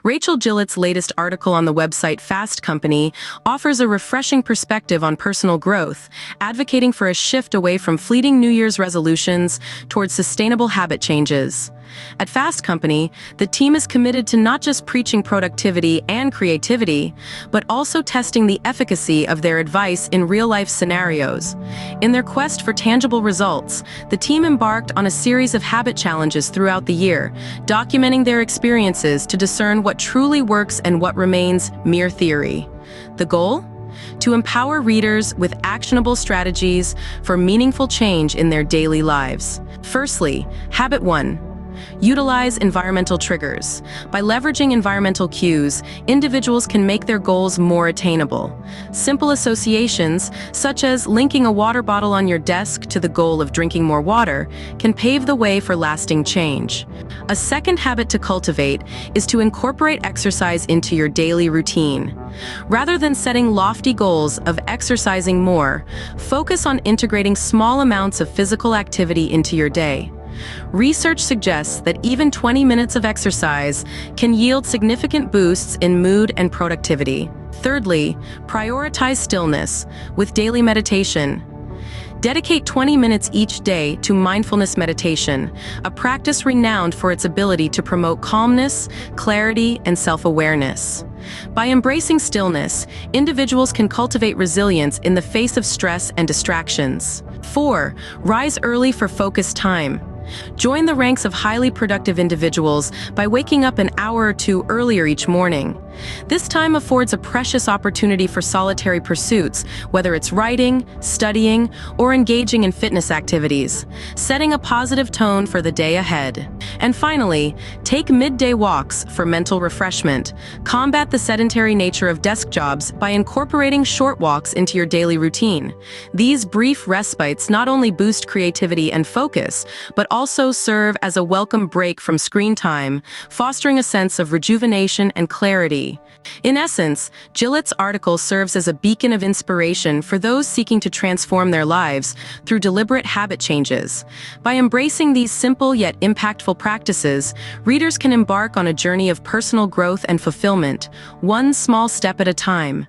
Rachel Gillett's latest article on the website Fast Company offers a refreshing perspective on personal growth, advocating for a shift away from fleeting New Year's resolutions towards sustainable habit changes. At Fast Company, the team is committed to not just preaching productivity and creativity, but also testing the efficacy of their advice in real-life scenarios. In their quest for tangible results, the team embarked on a series of habit challenges throughout the year, documenting their experiences to discern what truly works and what remains mere theory. The goal? To empower readers with actionable strategies for meaningful change in their daily lives. Firstly, Habit 1. Utilize environmental triggers. By leveraging environmental cues, individuals can make their goals more attainable. Simple associations, such as linking a water bottle on your desk to the goal of drinking more water, can pave the way for lasting change. A second habit to cultivate is to incorporate exercise into your daily routine. Rather than setting lofty goals of exercising more, focus on integrating small amounts of physical activity into your day. Research suggests that even 20 minutes of exercise can yield significant boosts in mood and productivity. Thirdly, prioritize stillness with daily meditation. Dedicate 20 minutes each day to mindfulness meditation, a practice renowned for its ability to promote calmness, clarity, and self-awareness. By embracing stillness, individuals can cultivate resilience in the face of stress and distractions. 4. Rise early for focused time. Join the ranks of highly productive individuals by waking up an hour or two earlier each morning. This time affords a precious opportunity for solitary pursuits, whether it's writing, studying, or engaging in fitness activities, setting a positive tone for the day ahead. And finally, take midday walks for mental refreshment. Combat the sedentary nature of desk jobs by incorporating short walks into your daily routine. These brief respites not only boost creativity and focus, but also serve as a welcome break from screen time, fostering a sense of rejuvenation and clarity. In essence, Gillett's article serves as a beacon of inspiration for those seeking to transform their lives through deliberate habit changes. By embracing these simple yet impactful practices, readers can embark on a journey of personal growth and fulfillment, one small step at a time.